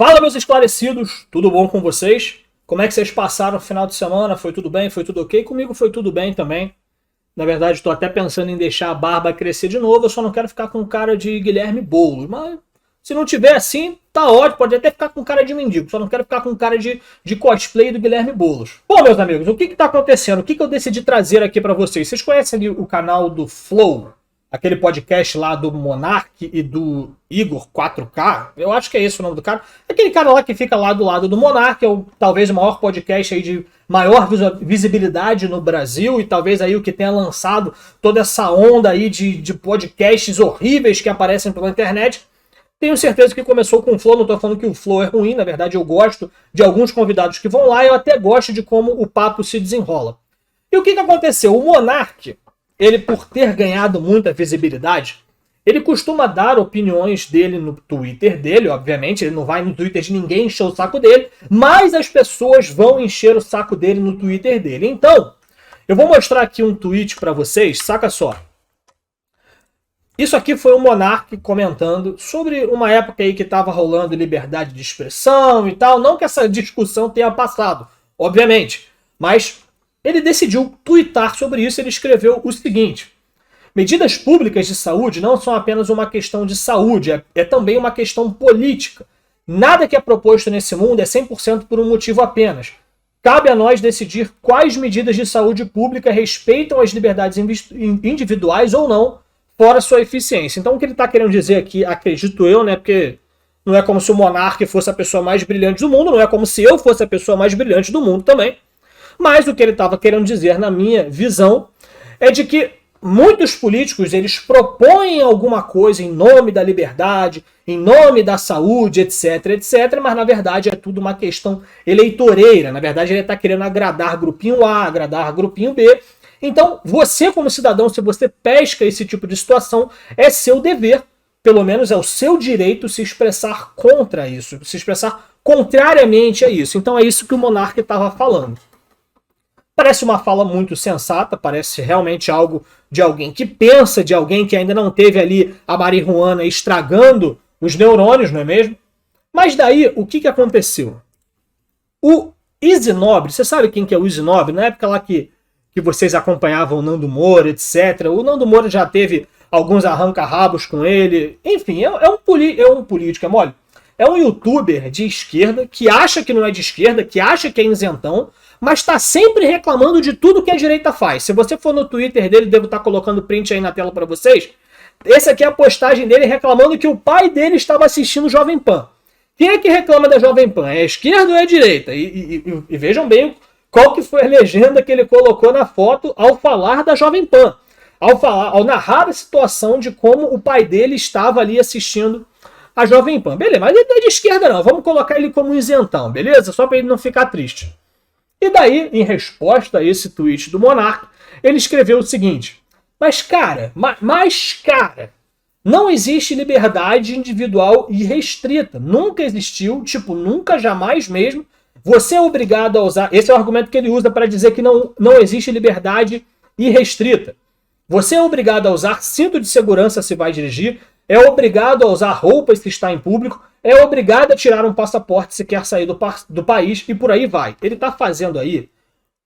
Fala, meus esclarecidos, tudo bom com vocês? Como é que vocês passaram o final de semana? Foi tudo bem? Foi tudo ok? Comigo foi tudo bem também. Na verdade, estou até pensando em deixar a barba crescer de novo, eu só não quero ficar com cara de Guilherme Boulos. Mas se não tiver assim, tá ótimo, pode até ficar com cara de mendigo, só não quero ficar com cara de cosplay do Guilherme Boulos. Bom, meus amigos, o que está acontecendo? O que eu decidi trazer aqui para vocês? Vocês conhecem ali o canal do Flow? Aquele podcast lá do Monark e do Igor 4K, eu acho que é esse o nome do cara. Aquele cara lá que fica lá do lado do Monark, é talvez o maior podcast aí de maior visibilidade no Brasil e talvez aí o que tenha lançado toda essa onda aí de podcasts horríveis que aparecem pela internet. Tenho certeza que começou com o Flow, não estou falando que o Flow é ruim, na verdade eu gosto de alguns convidados que vão lá e eu até gosto de como o papo se desenrola. E o que aconteceu? O Monark, ele por ter ganhado muita visibilidade, ele costuma dar opiniões dele no Twitter dele, obviamente, ele não vai no Twitter de ninguém encher o saco dele, mas as pessoas vão encher o saco dele no Twitter dele. Então, eu vou mostrar aqui um tweet para vocês, saca só. Isso aqui foi o Monark comentando sobre uma época aí que estava rolando liberdade de expressão e tal, não que essa discussão tenha passado, obviamente, mas ele decidiu tuitar sobre isso. Ele escreveu o seguinte: medidas públicas de saúde não são apenas uma questão de saúde, é também uma questão política. Nada que é proposto nesse mundo é 100% por um motivo apenas. Cabe a nós decidir quais medidas de saúde pública respeitam as liberdades individuais ou não, fora sua eficiência. Então o que ele está querendo dizer aqui, acredito eu, né, porque não é como se o Monark fosse a pessoa mais brilhante do mundo, não é como se eu fosse a pessoa mais brilhante do mundo também. Mas o que ele estava querendo dizer, na minha visão, é de que muitos políticos eles propõem alguma coisa em nome da liberdade, em nome da saúde, etc, etc, mas na verdade é tudo uma questão eleitoreira. Na verdade ele está querendo agradar grupinho A, agradar grupinho B. Então você como cidadão, se você pesca esse tipo de situação, é seu dever, pelo menos é o seu direito se expressar contra isso, se expressar contrariamente a isso. Então é isso que o Monark estava falando. Parece uma fala muito sensata, parece realmente algo de alguém que pensa, de alguém que ainda não teve ali a marihuana estragando os neurônios, não é mesmo? Mas daí, o que aconteceu? O Izzy Nobre, você sabe quem que é o Izzy Nobre? Na época lá que vocês acompanhavam o Nando Moura, etc. O Nando Moura já teve alguns arranca-rabos com ele. Enfim, é um político, é mole? É um youtuber de esquerda que acha que não é de esquerda, que acha que é isentão, mas está sempre reclamando de tudo que a direita faz. Se você for no Twitter dele, devo estar colocando print aí na tela para vocês. Essa aqui é a postagem dele reclamando que o pai dele estava assistindo Jovem Pan. Quem é que reclama da Jovem Pan? É a esquerda ou é a direita? E vejam bem qual que foi a legenda que ele colocou na foto ao falar da Jovem Pan. Ao narrar a situação de como o pai dele estava ali assistindo a Jovem Pan. Beleza, mas ele não é de esquerda não. Vamos colocar ele como isentão, beleza? Só para ele não ficar triste. E daí, em resposta a esse tweet do Monark, ele escreveu o seguinte: mas cara, não existe liberdade individual irrestrita. Nunca existiu, nunca, jamais mesmo. Você é obrigado a usar... Esse é o argumento que ele usa para dizer que não existe liberdade irrestrita. Você é obrigado a usar cinto de segurança se vai dirigir, é obrigado a usar roupas se está em público, é obrigado a tirar um passaporte se quer sair do país e por aí vai. Ele está fazendo aí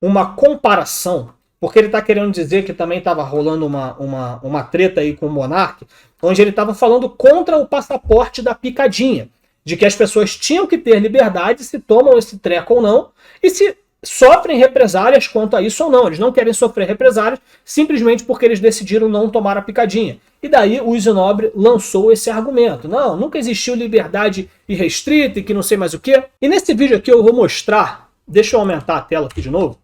uma comparação, porque ele está querendo dizer que também estava rolando uma treta aí com o Monark, onde ele estava falando contra o passaporte da picadinha, de que as pessoas tinham que ter liberdade se tomam esse treco ou não, e se sofrem represálias quanto a isso ou não. Eles não querem sofrer represálias simplesmente porque eles decidiram não tomar a picadinha. E daí o Izzy Nobre lançou esse argumento. Não, nunca existiu liberdade irrestrita e que não sei mais o quê. E nesse vídeo aqui eu vou mostrar, deixa eu aumentar a tela aqui de novo.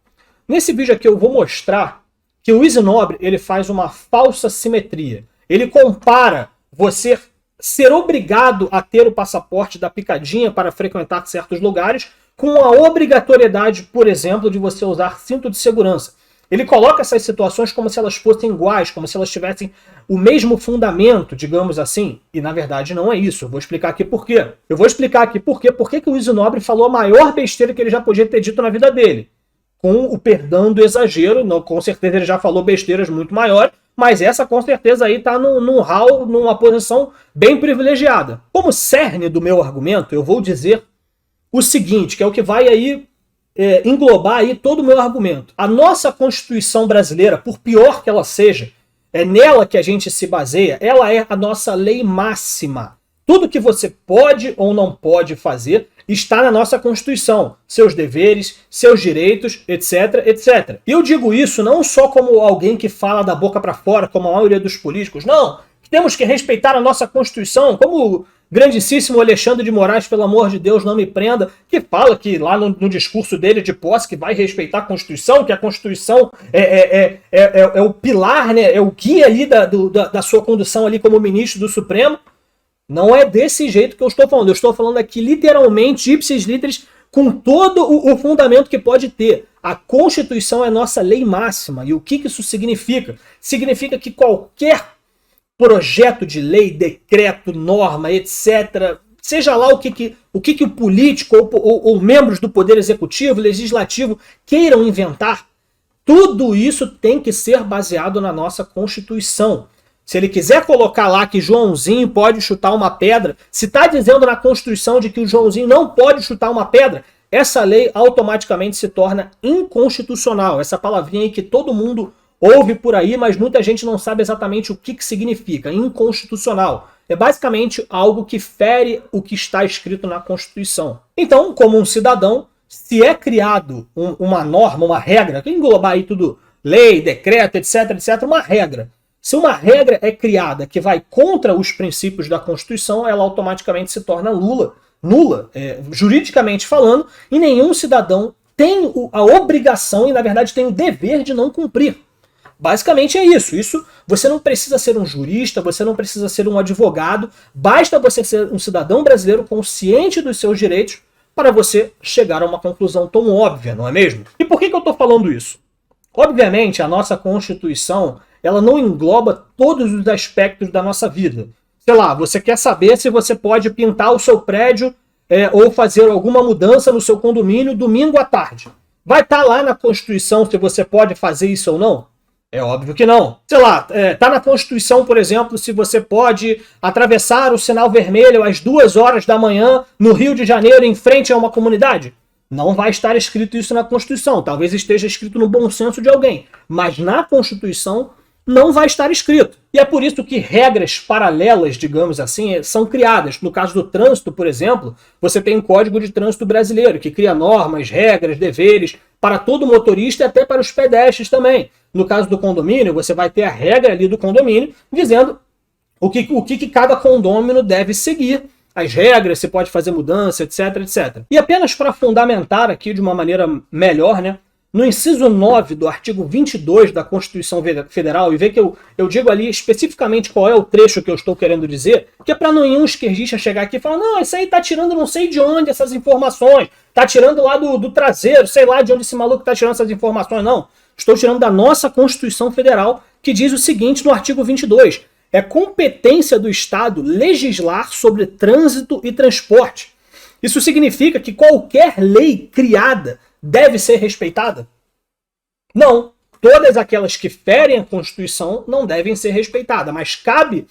Nesse vídeo aqui eu vou mostrar que o Izzy Nobre ele faz uma falsa simetria. Ele compara você ser obrigado a ter o passaporte da picadinha para frequentar certos lugares com a obrigatoriedade, por exemplo, de você usar cinto de segurança. Ele coloca essas situações como se elas fossem iguais, como se elas tivessem o mesmo fundamento, digamos assim. E na verdade não é isso. Eu vou explicar aqui por quê. Eu vou explicar aqui por que o Izzy Nobre falou a maior besteira que ele já podia ter dito na vida dele. com o perdão do exagero. Não, com certeza ele já falou besteiras muito maiores, mas essa com certeza aí está num hall, numa posição bem privilegiada. Como cerne do meu argumento, eu vou dizer o seguinte, que é o que vai aí englobar aí todo o meu argumento. A nossa Constituição brasileira, por pior que ela seja, é nela que a gente se baseia, ela é a nossa lei máxima. Tudo que você pode ou não pode fazer está na nossa Constituição. Seus deveres, seus direitos, etc, etc. E eu digo isso não só como alguém que fala da boca para fora, como a maioria dos políticos. Não, temos que respeitar a nossa Constituição, como o grandíssimo Alexandre de Moraes, pelo amor de Deus, não me prenda, que fala que lá no discurso dele de posse que vai respeitar a Constituição, que a Constituição é o pilar, né, é o guia ali da sua condução ali como ministro do Supremo. Não é desse jeito que eu estou falando. Eu estou falando aqui literalmente, ipsis literis, com todo o fundamento que pode ter. A Constituição é nossa lei máxima. E o que isso significa? Significa que qualquer projeto de lei, decreto, norma, etc., seja lá o que o político ou membros do Poder Executivo, Legislativo queiram inventar, tudo isso tem que ser baseado na nossa Constituição. Se ele quiser colocar lá que Joãozinho pode chutar uma pedra, se está dizendo na Constituição de que o Joãozinho não pode chutar uma pedra, essa lei automaticamente se torna inconstitucional. Essa palavrinha aí que todo mundo ouve por aí, mas muita gente não sabe exatamente o que significa. Inconstitucional. É basicamente algo que fere o que está escrito na Constituição. Então, como um cidadão, se é criado uma norma, uma regra, que englobar aí tudo, lei, decreto, etc, etc, uma regra. Se uma regra é criada que vai contra os princípios da Constituição, ela automaticamente se torna nula, juridicamente falando, e nenhum cidadão tem a obrigação e, na verdade, tem o dever de não cumprir. Basicamente é isso. Isso você não precisa ser um jurista, você não precisa ser um advogado, basta você ser um cidadão brasileiro consciente dos seus direitos para você chegar a uma conclusão tão óbvia, não é mesmo? E por que eu estou falando isso? Obviamente, a nossa Constituição ela não engloba todos os aspectos da nossa vida. Sei lá, você quer saber se você pode pintar o seu prédio ou fazer alguma mudança no seu condomínio domingo à tarde. Vai estar lá na Constituição se você pode fazer isso ou não? É óbvio que não. Sei lá, tá na Constituição, por exemplo, se você pode atravessar o sinal vermelho às 2 horas da manhã no Rio de Janeiro em frente a uma comunidade? Não vai estar escrito isso na Constituição. Talvez esteja escrito no bom senso de alguém. Mas na Constituição não vai estar escrito. E é por isso que regras paralelas, digamos assim, são criadas. No caso do trânsito, por exemplo, você tem o Código de Trânsito Brasileiro, que cria normas, regras, deveres para todo motorista e até para os pedestres também. No caso do condomínio, você vai ter a regra ali do condomínio dizendo o que cada condômino deve seguir, as regras, se pode fazer mudança, etc, etc. E apenas para fundamentar aqui de uma maneira melhor, né? No inciso 9 do artigo 22 da Constituição Federal, e vê que eu digo ali especificamente qual é o trecho que eu estou querendo dizer, que é para nenhum esquerdista chegar aqui e falar, não, isso aí tá tirando não sei de onde essas informações, tá tirando lá do traseiro, sei lá de onde esse maluco tá tirando essas informações, não. Estou tirando da nossa Constituição Federal, que diz o seguinte no artigo 22, é competência do Estado legislar sobre trânsito e transporte. Isso significa que qualquer lei criada deve ser respeitada? Não. Todas aquelas que ferem a Constituição não devem ser respeitadas, mas cabe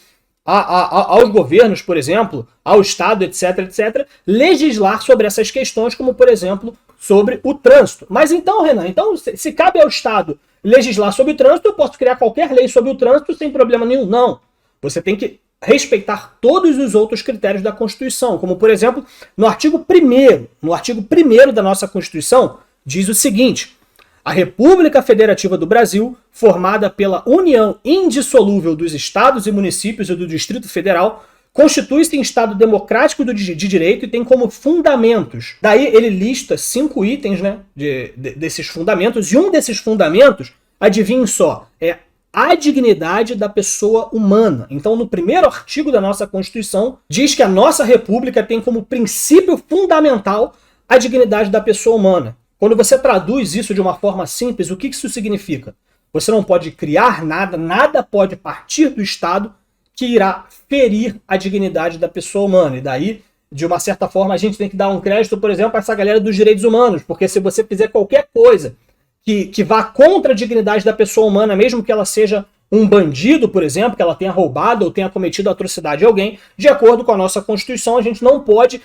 aos governos, por exemplo, ao Estado, etc, etc, legislar sobre essas questões, como, por exemplo, sobre o trânsito. Mas então, Renan, então, se cabe ao Estado legislar sobre o trânsito, eu posso criar qualquer lei sobre o trânsito sem problema nenhum? Não. Você tem que respeitar todos os outros critérios da Constituição, como, por exemplo, no artigo 1º da nossa Constituição, diz o seguinte, a República Federativa do Brasil, formada pela união indissolúvel dos estados e municípios e do Distrito Federal, constitui-se em Estado democrático de direito e tem como fundamentos. Daí ele lista 5 itens, né, desses fundamentos, e um desses fundamentos, adivinhem só, é a dignidade da pessoa humana. Então, no primeiro artigo da nossa Constituição, diz que a nossa República tem como princípio fundamental a dignidade da pessoa humana. Quando você traduz isso de uma forma simples, o que isso significa? Você não pode criar nada, nada pode partir do Estado que irá ferir a dignidade da pessoa humana. E daí, de uma certa forma, a gente tem que dar um crédito, por exemplo, a essa galera dos direitos humanos, porque se você fizer qualquer coisa que vá contra a dignidade da pessoa humana, mesmo que ela seja um bandido, por exemplo, que ela tenha roubado ou tenha cometido atrocidade a alguém, de acordo com a nossa Constituição, a gente não pode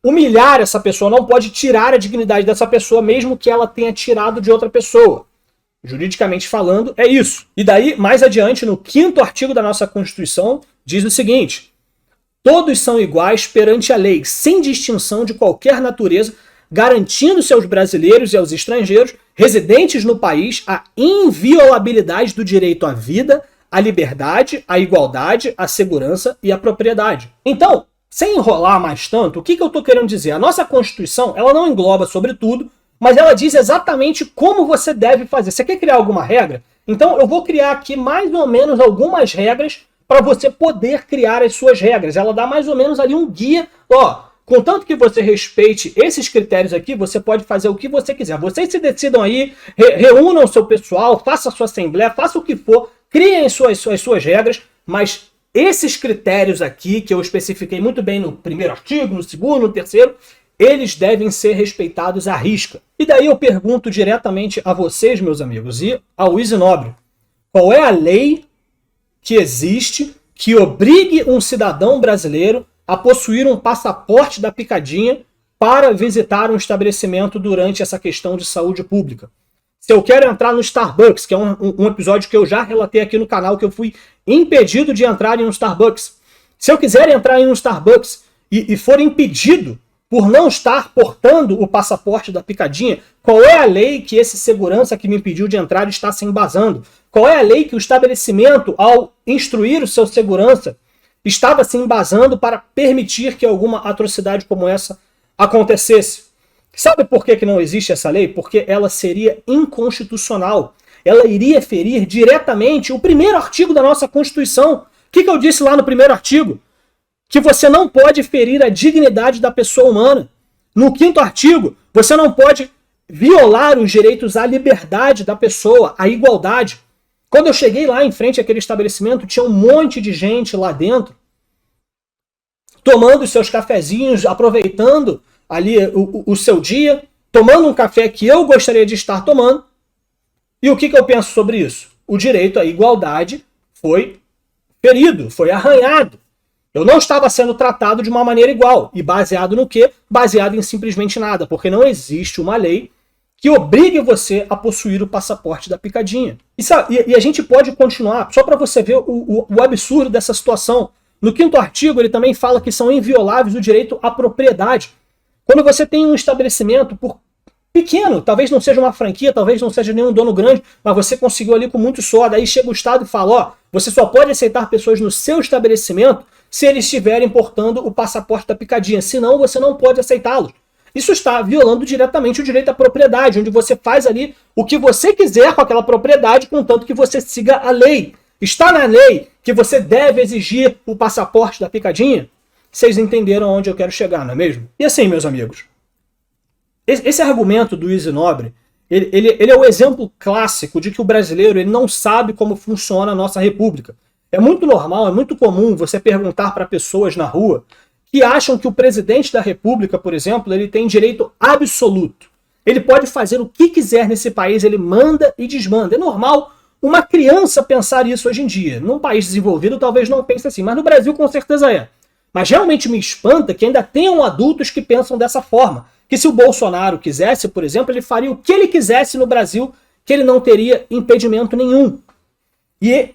humilhar essa pessoa, não pode tirar a dignidade dessa pessoa, mesmo que ela tenha tirado de outra pessoa. Juridicamente falando, é isso. E daí, mais adiante, no 5º artigo da nossa Constituição, diz o seguinte: todos são iguais perante a lei, sem distinção de qualquer natureza, garantindo-se aos brasileiros e aos estrangeiros residentes no país a inviolabilidade do direito à vida, à liberdade, à igualdade, à segurança e à propriedade. Então, sem enrolar mais tanto, o que eu estou querendo dizer? A nossa Constituição, ela não engloba sobre tudo, mas ela diz exatamente como você deve fazer. Você quer criar alguma regra? Então eu vou criar aqui mais ou menos algumas regras para você poder criar as suas regras. Ela dá mais ou menos ali um guia. Ó, contanto que você respeite esses critérios aqui, você pode fazer o que você quiser. Vocês se decidam aí, reúnam o seu pessoal, faça a sua assembleia, faça o que for, criem as suas regras, mas esses critérios aqui, que eu especifiquei muito bem no 1º artigo, no 2º, no 3º, eles devem ser respeitados à risca. E daí eu pergunto diretamente a vocês, meus amigos, e ao Easy Nobre: qual é a lei que existe que obrigue um cidadão brasileiro a possuir um passaporte da picadinha para visitar um estabelecimento durante essa questão de saúde pública? Se eu quero entrar no Starbucks, que é um episódio que eu já relatei aqui no canal, que eu fui impedido de entrar em um Starbucks. Se eu quiser entrar em um Starbucks e for impedido por não estar portando o passaporte da picadinha, qual é a lei que esse segurança que me impediu de entrar está se embasando? Qual é a lei que o estabelecimento, ao instruir o seu segurança, estava se embasando para permitir que alguma atrocidade como essa acontecesse? Sabe por que não existe essa lei? Porque ela seria inconstitucional. Ela iria ferir diretamente o 1º artigo da nossa Constituição. O que eu disse lá no 1º artigo? Que você não pode ferir a dignidade da pessoa humana. No 5º artigo, você não pode violar os direitos à liberdade da pessoa, à igualdade. Quando eu cheguei lá em frente àquele estabelecimento, tinha um monte de gente lá dentro, tomando os seus cafezinhos, aproveitando ali o seu dia, tomando um café que eu gostaria de estar tomando. E o que eu penso sobre isso? O direito à igualdade foi ferido, foi arranhado. Eu não estava sendo tratado de uma maneira igual. E baseado no quê? Baseado em simplesmente nada. Porque não existe uma lei que obrigue você a possuir o passaporte da picadinha. E a gente pode continuar, só para você ver o absurdo dessa situação. No 5º artigo, ele também fala que são invioláveis o direito à propriedade. Quando você tem um estabelecimento pequeno, talvez não seja uma franquia, talvez não seja nenhum dono grande, mas você conseguiu ali com muito suor, aí chega o Estado e fala, ó, você só pode aceitar pessoas no seu estabelecimento se eles estiverem portando o passaporte da picadinha, senão você não pode aceitá-los. Isso está violando diretamente o direito à propriedade, onde você faz ali o que você quiser com aquela propriedade, contanto que você siga a lei. Está na lei que você deve exigir o passaporte da picadinha? Vocês entenderam onde eu quero chegar, não é mesmo? E assim, meus amigos, esse argumento do Easy Nobre, ele é o exemplo clássico de que o brasileiro ele não sabe como funciona a nossa república. É muito normal, é muito comum você perguntar para pessoas na rua que acham que o presidente da república, por exemplo, ele tem direito absoluto. Ele pode fazer o que quiser nesse país, ele manda e desmanda. É normal uma criança pensar isso hoje em dia. Num país desenvolvido talvez não pense assim, mas no Brasil com certeza é. Mas realmente me espanta que ainda tenham adultos que pensam dessa forma. Que se o Bolsonaro quisesse, por exemplo, ele faria o que ele quisesse no Brasil, que ele não teria impedimento nenhum. E é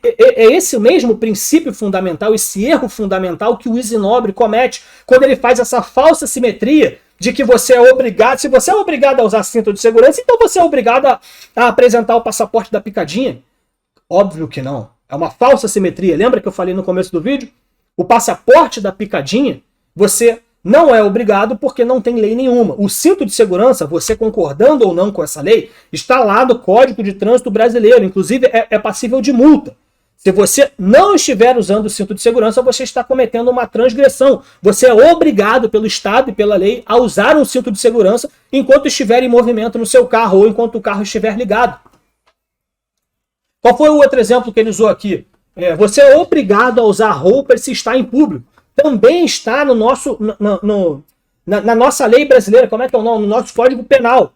esse mesmo princípio fundamental, esse erro fundamental que o Easy Nobre comete quando ele faz essa falsa simetria de que você é obrigado, se você é obrigado a usar cinto de segurança, então você é obrigado a apresentar o passaporte da picadinha. Óbvio que não. É uma falsa simetria. Lembra que eu falei no começo do vídeo? O passaporte da picadinha, você não é obrigado porque não tem lei nenhuma. O cinto de segurança, você concordando ou não com essa lei, está lá no Código de Trânsito Brasileiro. Inclusive, é passível de multa. Se você não estiver usando o cinto de segurança, você está cometendo uma transgressão. Você é obrigado pelo Estado e pela lei a usar um cinto de segurança enquanto estiver em movimento no seu carro ou enquanto o carro estiver ligado. Qual foi o outro exemplo que ele usou aqui? Você é obrigado a usar roupas se está em público. Também está no nosso, na nossa lei brasileira, como é que é o nome? No nosso Código Penal.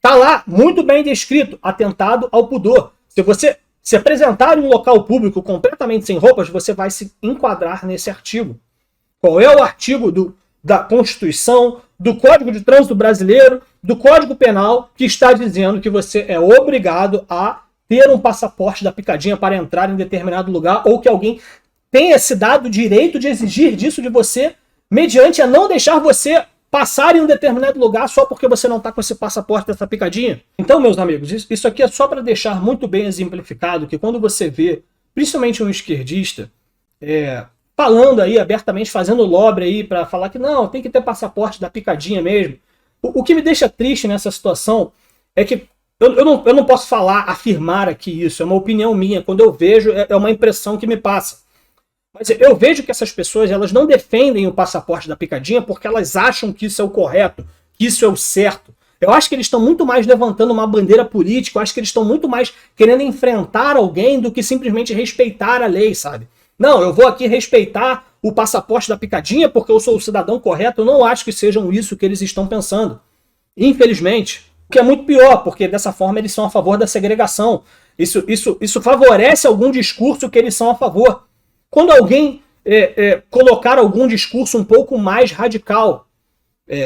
Tá lá, muito bem descrito, atentado ao pudor. Se você se apresentar em um local público completamente sem roupas, você vai se enquadrar nesse artigo. Qual é o artigo da Constituição, do Código de Trânsito Brasileiro, do Código Penal, que está dizendo que você é obrigado a ter um passaporte da picadinha para entrar em determinado lugar, ou que alguém tenha se dado o direito de exigir disso de você, mediante a não deixar você passar em um determinado lugar só porque você não está com esse passaporte dessa picadinha. Então, meus amigos, isso aqui é só para deixar muito bem exemplificado que quando você vê, principalmente um esquerdista, falando aí abertamente, fazendo lobby aí para falar que não, tem que ter passaporte da picadinha mesmo. O que me deixa triste nessa situação é que eu não posso afirmar aqui isso, é uma opinião minha. Quando eu vejo, é uma impressão que me passa. Mas eu vejo que essas pessoas, elas não defendem o passaporte da picadinha porque elas acham que isso é o correto, que isso é o certo. Eu acho que eles estão muito mais levantando uma bandeira política, eu acho que eles estão muito mais querendo enfrentar alguém do que simplesmente respeitar a lei, sabe? Não, eu vou aqui respeitar o passaporte da picadinha porque eu sou o cidadão correto. Eu não acho que sejam isso que eles estão pensando. Infelizmente. O que é muito pior, porque dessa forma eles são a favor da segregação. Isso favorece algum discurso que eles são a favor. Quando alguém colocar algum discurso um pouco mais radical,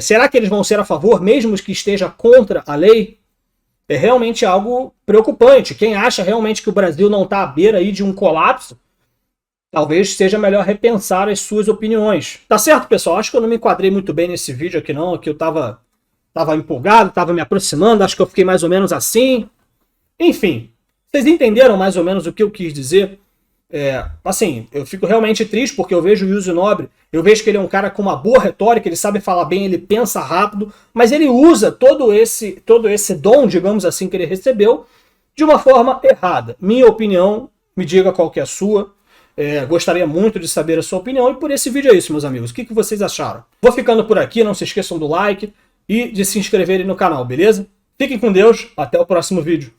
será que eles vão ser a favor, mesmo que esteja contra a lei? É realmente algo preocupante. Quem acha realmente que o Brasil não está à beira aí de um colapso, talvez seja melhor repensar as suas opiniões. Tá certo, pessoal? Acho que eu não me enquadrei muito bem nesse vídeo aqui não, que eu tava empolgado, tava me aproximando, acho que eu fiquei mais ou menos assim. Enfim, vocês entenderam mais ou menos o que eu quis dizer? Assim, eu fico realmente triste porque eu vejo o Yuzi Nobre, eu vejo que ele é um cara com uma boa retórica, ele sabe falar bem, ele pensa rápido, mas ele usa todo esse dom, digamos assim, que ele recebeu de uma forma errada. Minha opinião, me diga qual que é a sua. Gostaria muito de saber a sua opinião, e por esse vídeo é isso, meus amigos. O que vocês acharam? Vou ficando por aqui, não se esqueçam do like e de se inscreverem no canal, beleza? Fiquem com Deus, até o próximo vídeo.